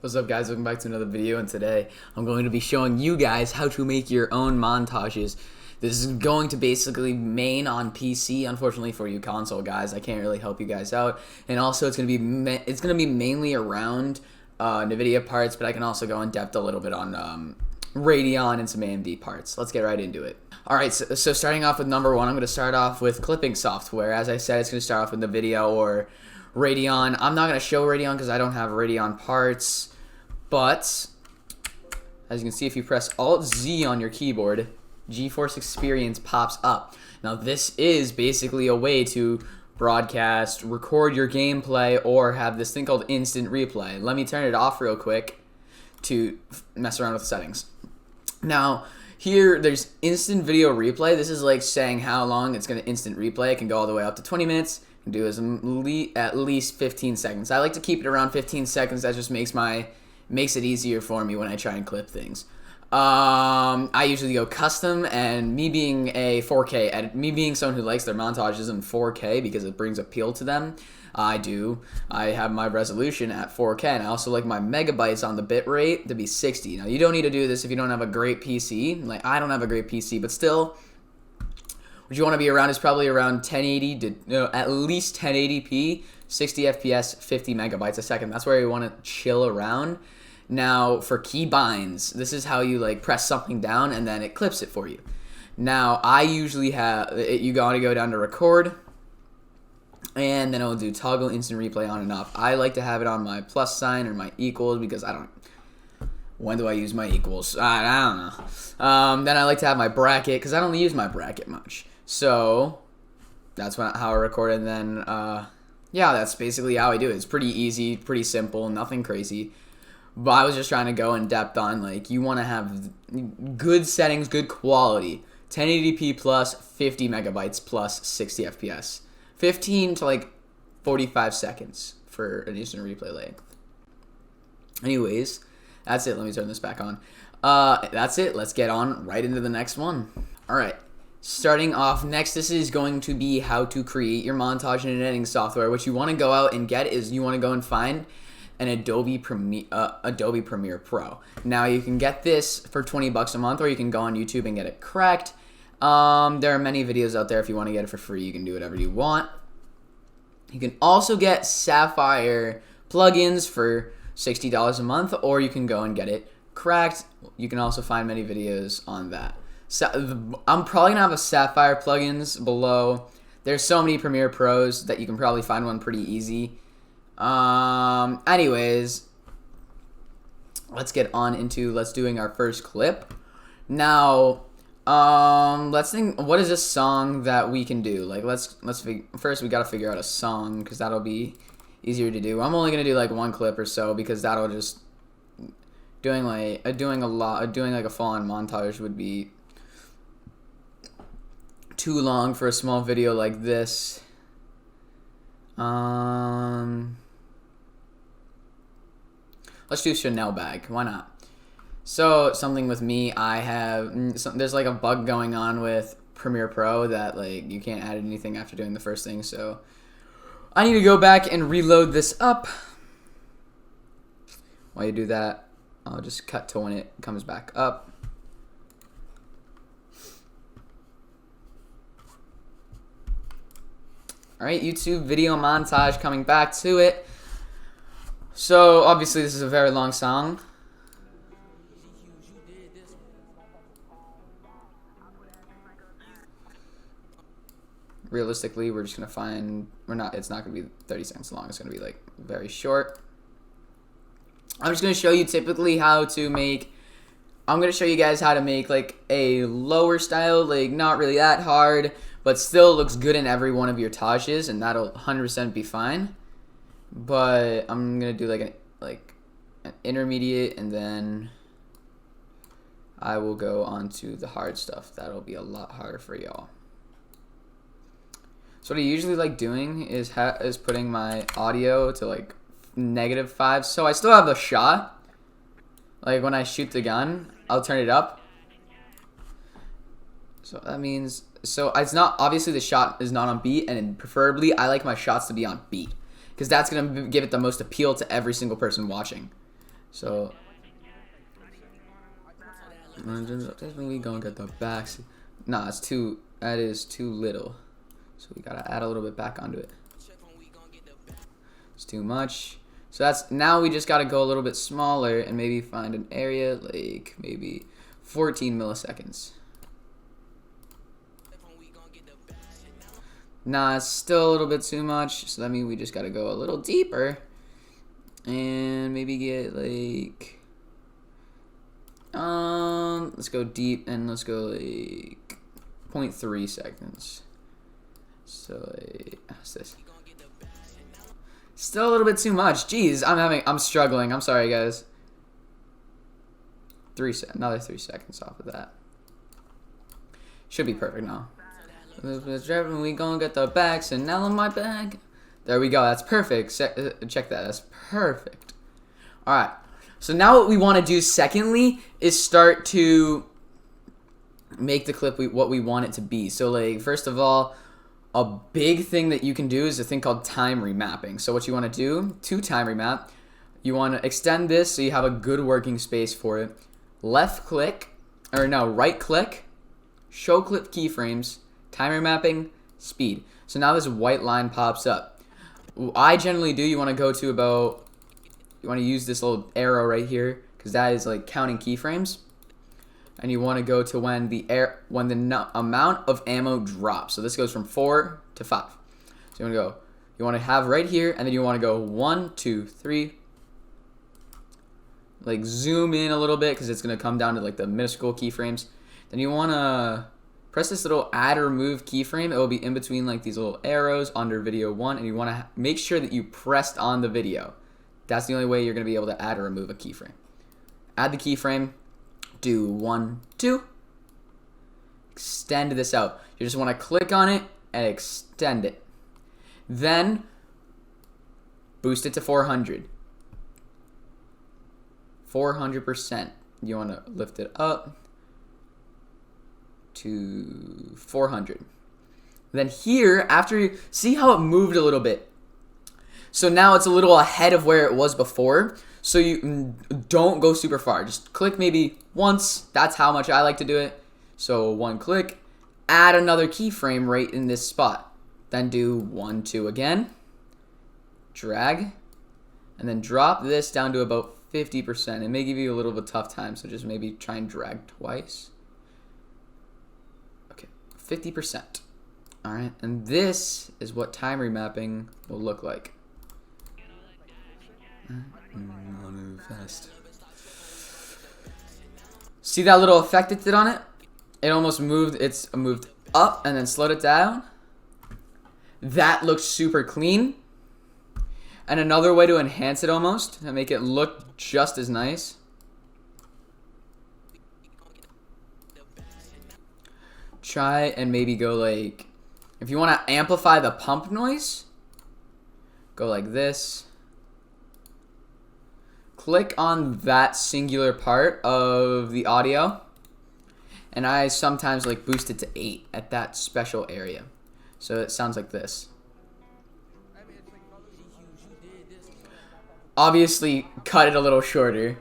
What's up, guys? Welcome back to another video, and today I'm going to be showing you guys how to make your own montages. This is going to basically main on PC. Unfortunately for you console guys, I can't really help you guys out. And also, it's going to be mainly around NVIDIA parts, but I can also go in depth a little bit on Radeon and some AMD parts. Let's get right into it. Alright, so starting off with number one, I'm going to start off with clipping software. As I said, it's going to start off with NVIDIA or Radeon. I'm not going to show Radeon because I don't have Radeon parts. But, as you can see, if you press Alt-Z on your keyboard, GeForce Experience pops up. Now, this is basically a way to broadcast, record your gameplay, or have this thing called instant replay. Let me turn it off real quick to mess around with the settings. Now, here, there's instant video replay. This is like saying how long it's going to instant replay. It can go all the way up to 20 minutes. It can do as at least 15 seconds. I like to keep it around 15 seconds. That just makes it easier for me when I try and clip things. I usually go custom, and me being a 4K me being someone who likes their montages in 4K because it brings appeal to them, I have my resolution at 4K, and I also like my megabytes on the bit rate to be 60. Now, you don't need to do this if you don't have a great PC. Like, I don't have a great PC, but still, what you want to be around is probably around 1080 to at least 1080p, 60 FPS, 50 megabytes a second. That's where you want to chill around. Now, for key binds, this is how you like press something down and then it clips it for you. Now, I usually have you gotta go down to record, and then it'll do toggle instant replay on and off. I like to have it on my plus sign or my equals because I don't. When do I use my equals? I don't know. Then I like to have my bracket because I don't use my bracket much. So that's how I record it. And then yeah, that's basically how I do it. It's pretty easy, pretty simple, nothing crazy. But I was just trying to go in depth on, like, you want to have good settings, good quality. 1080p plus 50 megabytes plus 60 FPS. 15 to like 45 seconds for an instant replay length. Anyways, that's it. Let me turn this back on. That's it. Let's get on right into the next one. Alright. Starting off next, this is going to be how to create your montage in editing software. What you want to go out and get is you want to go and find an Adobe Premiere Pro. Now, you can get this for 20 bucks a month, or you can go on YouTube and get it cracked. There are many videos out there. If you want to get it for free, you can do whatever you want. You can also get Sapphire plugins for $60 a month, or you can go and get it cracked. You can also find many videos on that. So, I'm probably gonna have a Sapphire plugins below. There's so many Premiere Pros that you can probably find one pretty easy. Anyways, let's get on into doing our first clip. Now, let's think, what is a song that we can do? Like, first we gotta figure out a song, because that'll be easier to do. I'm only gonna do like one clip or so, because that'll just, doing like a full-on montage would be too long for a small video like this. Let's do Chanel bag. Why not? So, something with me, there's like a bug going on with Premiere Pro that like you can't add anything after doing the first thing. So, I need to go back and reload this up. While you do that, I'll just cut to when it comes back up. Alright, YouTube video montage, coming back to it. So, obviously, this is a very long song. Realistically, we're just going to find, it's not going to be 30 seconds long. It's going to be, like, very short. I'm just going to show you typically I'm going to show you guys how to make, like, a lower style, like, not really that hard, but still looks good in every one of your tages, and that'll 100% be fine. But I'm gonna do like an intermediate, and then I will go on to the hard stuff. That'll be a lot harder for y'all. So what I usually like doing is putting my audio to like -5, so I still have the shot. Like when I shoot the gun, I'll turn it up. So that means, it's not, obviously the shot is not on beat, and preferably I like my shots to be on beat, because that's going to give it the most appeal to every single person watching. So we gonna get the backs. Nah, it's too. That is too little. So we gotta add a little bit back onto it. It's too much. So that's now we just gotta go a little bit smaller and maybe find an area like maybe 14 milliseconds. Nah, it's still a little bit too much. So that means we just gotta go a little deeper and maybe get like let's go deep and let's go like 0.3 seconds. So like, how's this? Still a little bit too much. Jeez, I'm struggling. I'm sorry, guys. Another 3 seconds off of that. Should be perfect now. We gonna get the backs and now in my bag. There we go. That's perfect. Check that. That's perfect. All right. So now what we want to do secondly is start to make the clip what we want it to be. So like first of all, a big thing that you can do is a thing called time remapping. So what you want to do to time remap, you want to extend this so you have a good working space for it. Right click, show clip keyframes, time remapping, speed. So now this white line pops up. What I generally do, you want to go to about, you want to use this little arrow right here because that is like counting keyframes. And you want to go to when the amount of ammo drops. So this goes from 4 to 5. So you want to have right here, and then you want to go 1, 2, 3. Like zoom in a little bit because it's going to come down to like the minuscule keyframes. Then you want to press this little add or remove keyframe. It will be in between like these little arrows under video 1, and you want to make sure that you pressed on the video. That's the only way you're going to be able to add or remove a keyframe. Add the keyframe. Do 1, 2. Extend this out. You just want to click on it and extend it. Then boost it to 400. 400%. You want to lift it up to 400. Then here, after you see how it moved a little bit. So now it's a little ahead of where it was before. So you don't go super far. Just click maybe once. That's how much I like to do it. So 1 click. Add another keyframe right in this spot. Then do 1, 2 again. Drag. And then drop this down to about 50%. It may give you a little bit of a tough time. So just maybe try and drag twice. Okay. 50%. All right. And this is what time remapping will look like. I'll move fast. See that little effect it did on it? It almost moved. It's moved up and then slowed it down. That looks super clean. And another way to enhance it almost and make it look just as nice. Try and maybe go like, if you want to amplify the pump noise, go like this. Click on that singular part of the audio, and I sometimes like boost it to 8 at that special area, so it sounds like this. Obviously cut it a little shorter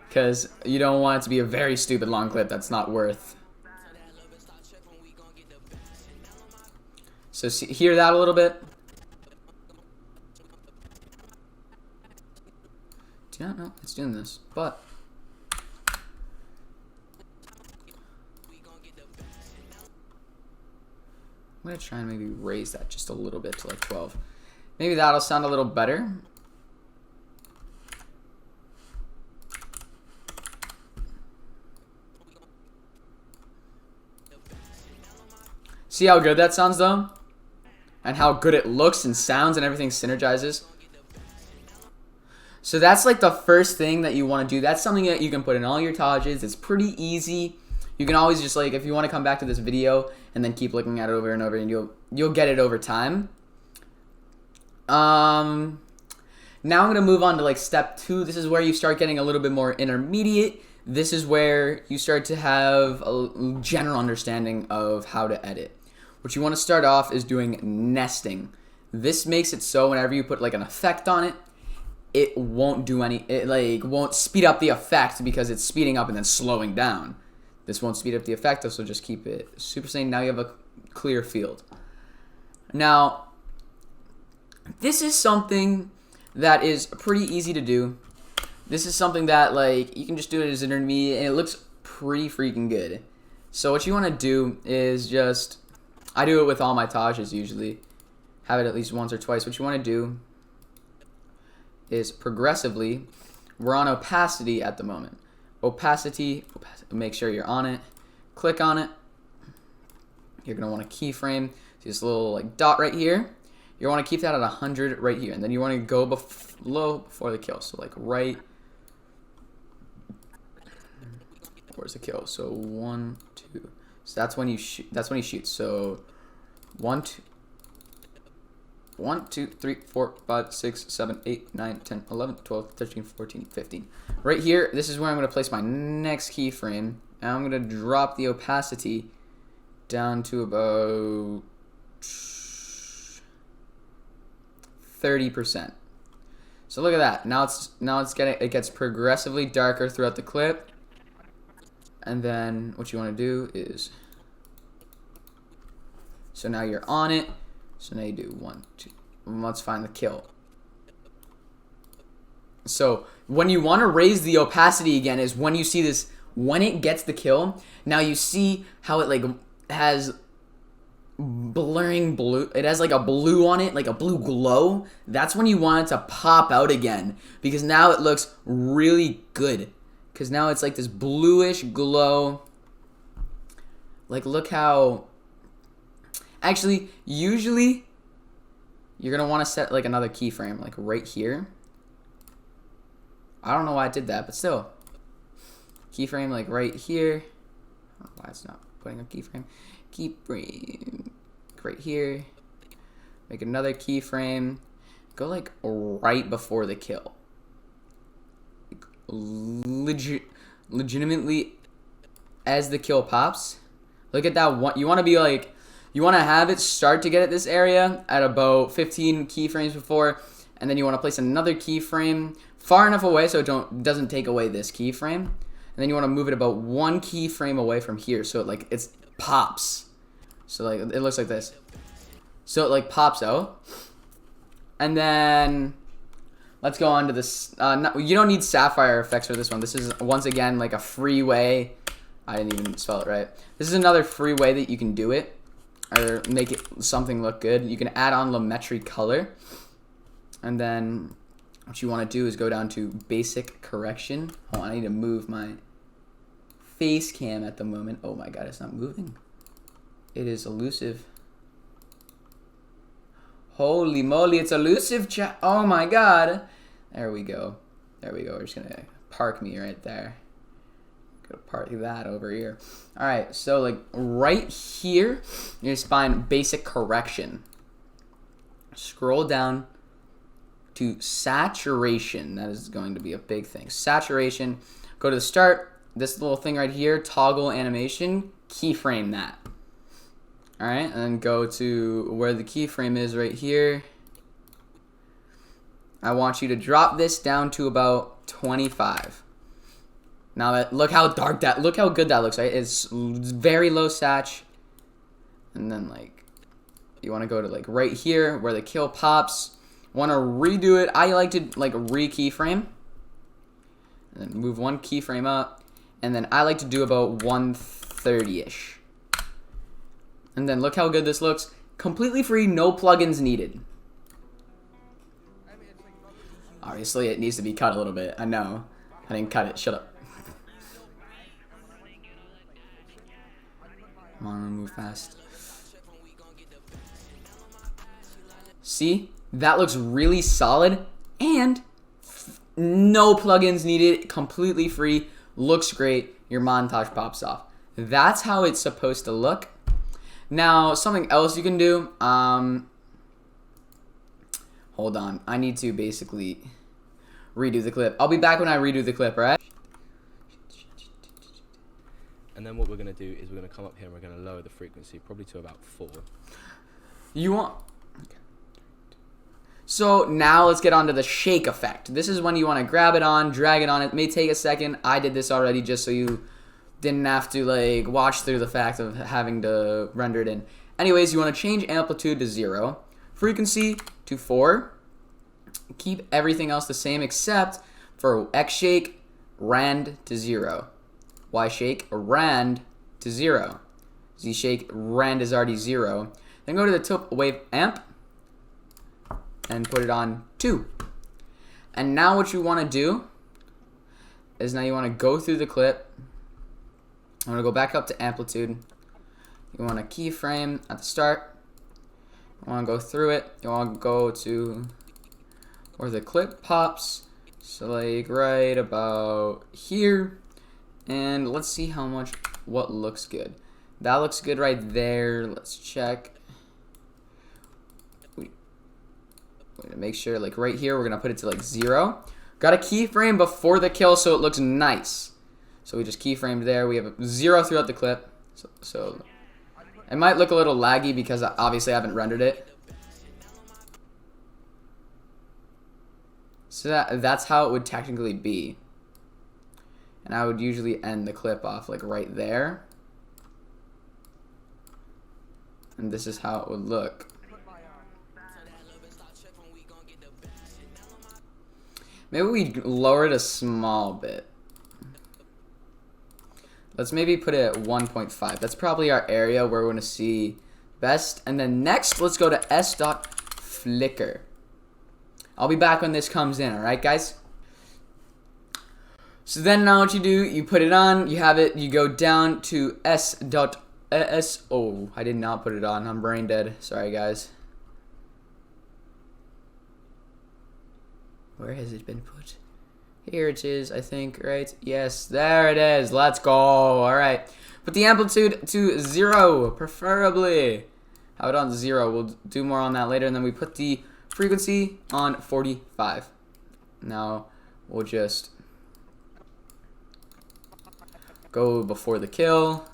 because you don't want it to be a very stupid long clip that's not worth. So hear that a little bit. Do not know it's doing this, but I'm gonna try and maybe raise that just a little bit to like 12. Maybe that'll sound a little better. See how good that sounds though? And how good it looks and sounds and everything synergizes. So that's like the first thing that you want to do. That's something that you can put in all your montages. It's pretty easy. You can always just like, if you want to come back to this video and then keep looking at it over and over, and you'll get it over time. Now I'm going to move on to like step 2. This is where you start getting a little bit more intermediate. This is where you start to have a general understanding of how to edit. What you want to start off is doing nesting. This makes it so whenever you put like an effect on it, it won't do any, it like won't speed up the effect because it's speeding up and then slowing down. This won't speed up the effect, so just keep it super sane. Now you have a clear field. Now, this is something that is pretty easy to do. This is something that like you can just do it as intermediate and it looks pretty freaking good. So what you want to do is just, I do it with all my Tages usually. Have it at least once or twice. What you want to do is progressively, we're on opacity at the moment. Opacity, make sure you're on it. Click on it. You're going to want to keyframe. See this little like dot right here? You want to keep that at 100 right here. And then you want to go low before the kill. So like right, where's the kill? So 1, 2. So that's when you shoot. That's when he shoots. So 1, 2, 3, 4, 5, 6, 7, 8, 9, 10, 11, 12, 13, 14, 15. Right here, this is where I'm going to place my next keyframe. And I'm going to drop the opacity down to about 30%. So look at that. Now it gets progressively darker throughout the clip. And then what you want to do is, so now you're on it. So now you do 1, 2. Let's find the kill. So when you want to raise the opacity again is when you see this, when it gets the kill. Now you see how it like has blurring blue. It has like a blue on it, like a blue glow. That's when you want it to pop out again because now it looks really good. Because now it's like this bluish glow. Like look how, actually usually you're going to want to set like another keyframe like right here. I don't know why I did that, but still. Keyframe like right here. I don't know why it's not putting a keyframe. Keyframe right here. Make another keyframe. Go like right before the kill. Legitimately as the kill pops. Look at that one. You want to be like, you want to have it start to get at this area at about 15 keyframes before, and then you want to place another keyframe far enough away so it doesn't take away this keyframe. And then you want to move it about 1 keyframe away from here so it like it pops. So like it looks like this. So it like pops out. And then let's go on to this. You don't need sapphire effects for this one. This is once again like a free way. I didn't even spell it right. This is another free way that you can do it or make it something look good. You can add on Lumetri color. And then what you want to do is go down to basic correction. Oh, I need to move my face cam at the moment. Oh my god, it's not moving. It is elusive. Holy moly, it's elusive, chat. Oh my god. There we go. There we go. We're just going to park me right there. Go park that over here. Alright, so like right here, you just find basic correction. Scroll down to saturation. That is going to be a big thing. Saturation. Go to the start. This little thing right here, toggle animation. Keyframe that. Alright, and then go to where the keyframe is right here. I want you to drop this down to about 25. Now that, look how dark that, look how good that looks, right? It's very low sat. And then like, you want to go to like right here where the kill pops. Want to redo it. I like to like re-keyframe. And then move 1 keyframe up. And then I like to do about 130-ish. And then look how good this looks. Completely free, no plugins needed. Obviously, it needs to be cut a little bit. I know. I didn't cut it. Shut up. Come on, move fast. See? That looks really solid. And no plugins needed. Completely free. Looks great. Your montage pops off. That's how it's supposed to look. Now, something else you can do. Hold on. I need to basically redo the clip. I'll be back when I redo the clip, right? And then what we're going to do is we're going to come up here and we're going to lower the frequency probably to about 4. You want... So now let's get on to the shake effect. This is when you want to grab it on, drag it on. It may take a second. I did this already just so you didn't have to like watch through the fact of having to render it in. Anyways, you want to change amplitude to 0, frequency to 4. Keep everything else the same except for X shake, rand to 0. Y shake, rand to 0. Z shake, rand is already 0. Then go to the tilt wave amp and put it on 2. And now what you want to do is now you want to go through the clip. I'm going to go back up to amplitude. You want to keyframe at the start. You want to go through it. You want to go to where the clip pops. So like right about here. And let's see what looks good. That looks good right there. Let's check. To make sure, like right here, we're gonna put it to like 0. Got a keyframe before the kill, so it looks nice. So we just keyframed there. We have a 0 throughout the clip, so it might look a little laggy because obviously I haven't rendered it. So that's how it would technically be, and I would usually end the clip off like right there, and this is how it would look. Maybe we lower it a small bit. Let's maybe put it at 1.5. That's probably our area where we're going to see best. And then next, let's go to s.flicker. I'll be back when this comes in, alright guys? So then now what you do, you put it on, you have it, you go down to s.s. Oh, I did not put it on. I'm brain dead. Sorry guys. Where has it been put? Here it is, I think, right? Yes, there it is. Let's go. All right. Put the amplitude to 0, preferably. Have it on 0. We'll do more on that later. And then we put the frequency on 45. Now, we'll just go before the kill.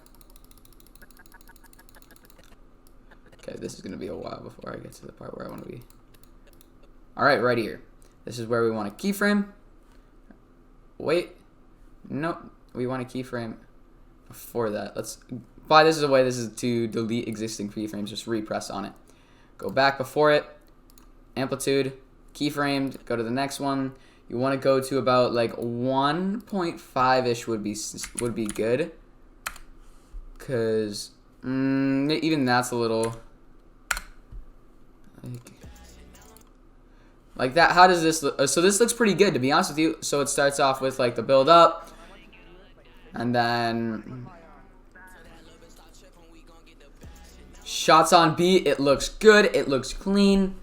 Okay, this is going to be a while before I get to the part where I want to be. All right, right here. This is where we want to keyframe. Wait. Nope. We want to keyframe before that. This is a way. This is to delete existing keyframes. Just repress on it. Go back before it. Amplitude. Keyframed. Go to the next one. You want to go to about like 1.5-ish would be good. Cause even that's a little like that. How does this look? So this looks pretty good, to be honest with you. So it starts off with like the build up, and then shots on beat. It looks good. It looks clean.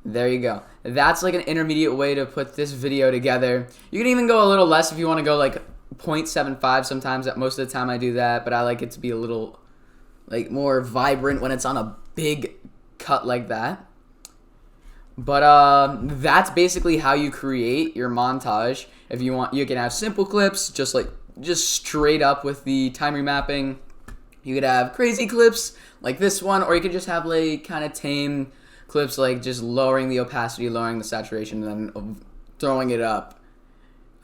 There you go. That's like an intermediate way to put this video together. You can even go a little less if you want to go like 0.75 sometimes. Most of the time I do that, but I like it to be a little like more vibrant when it's on a big cut like that. But that's basically how you create your montage. If you want, you can have simple clips, just straight up with the time remapping. You could have crazy clips like this one, or you could just have like kind of tame clips, like just lowering the opacity, lowering the saturation, and then throwing it up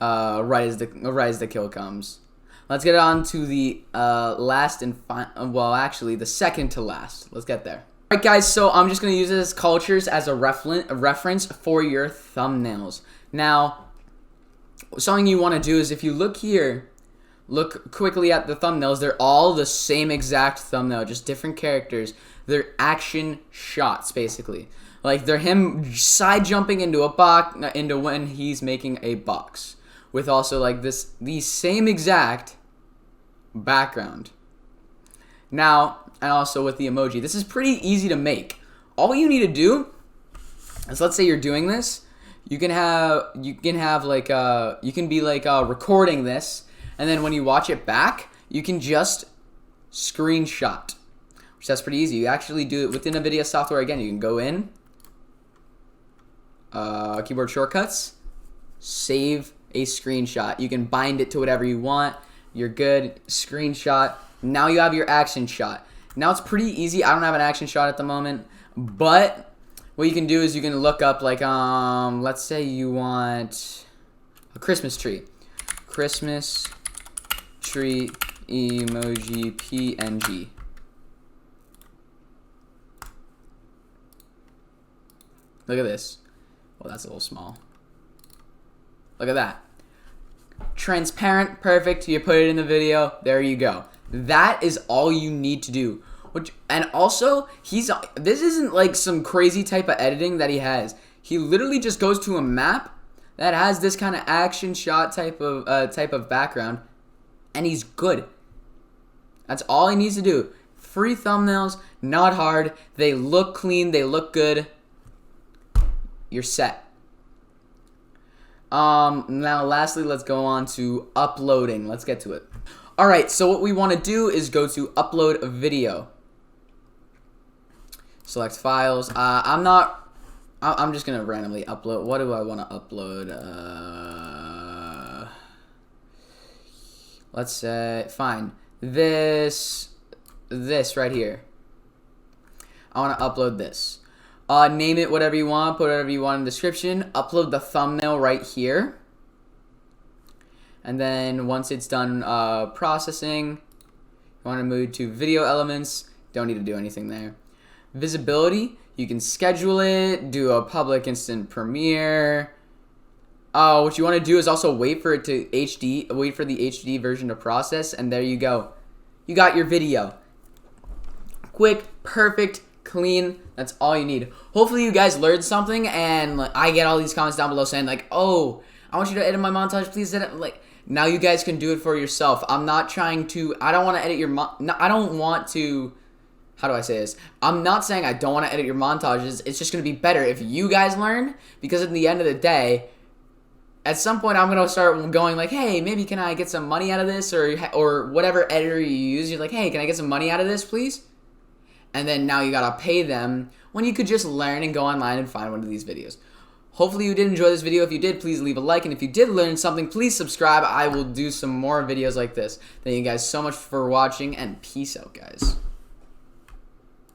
right as the kill comes. Let's get on to the last and well, actually the second to last. Let's get there. Alright guys, so I'm just going to use this cultures as a reference for your thumbnails. Now, something you want to do is if you look here, look quickly at the thumbnails, they're all the same exact thumbnail, just different characters. They're action shots, basically. Like, they're him side jumping into a box, into when he's making a box. With also, like, the same exact background. Now, and also with the emoji. This is pretty easy to make. All you need to do is, let's say you're doing this, you can be recording this, and then when you watch it back, you can just screenshot, which that's pretty easy. You actually do it within NVIDIA software. Again, you can go in, keyboard shortcuts, save a screenshot. You can bind it to whatever you want. You're good. Screenshot. Now you have your action shot. Now it's pretty easy. I don't have an action shot at the moment, but what you can do is you can look up like let's say you want a Christmas tree. Christmas tree emoji PNG. Look at this. Well, that's a little small. Look at that. Transparent, perfect. You put it in the video. There you go. That is all you need to do. And also, this isn't like some crazy type of editing that he has. He literally just goes to a map that has this kind of action shot type of background, and he's good. That's all he needs to do. Free thumbnails, not hard. They look clean. They look good. You're set. Now lastly, let's go on to uploading. Let's get to it. All right, so what we want to do is go to upload a video. Select files. I'm just gonna randomly upload. What do I want to upload? Let's say, fine. This right here. I want to upload this. Name it whatever you want, put whatever you want in the description, upload the thumbnail right here. And then once it's done processing, you want to move to video elements, don't need to do anything there. Visibility, you can schedule it, do a public instant premiere. What you want to do is also wait for it to wait for the HD version to process, and there you go. You got your video. Quick, perfect, clean. That's all you need. Hopefully you guys learned something, and I get all these comments down below saying like, oh, I want you to edit my montage, please edit. Like, now you guys can do it for yourself. I'm not trying to, I don't want to edit your I don't want to, how do I say this? I'm not saying I don't want to edit your montages. It's just going to be better if you guys learn, because at the end of the day, at some point I'm going to start going like, hey, maybe can I get some money out of this, or whatever editor you use. You're like, hey, can I get some money out of this, please? And then now you gotta pay them when you could just learn and go online and find one of these videos. Hopefully you did enjoy this video. If you did, please leave a like. And if you did learn something, please subscribe. I will do some more videos like this. Thank you guys so much for watching, and peace out, guys.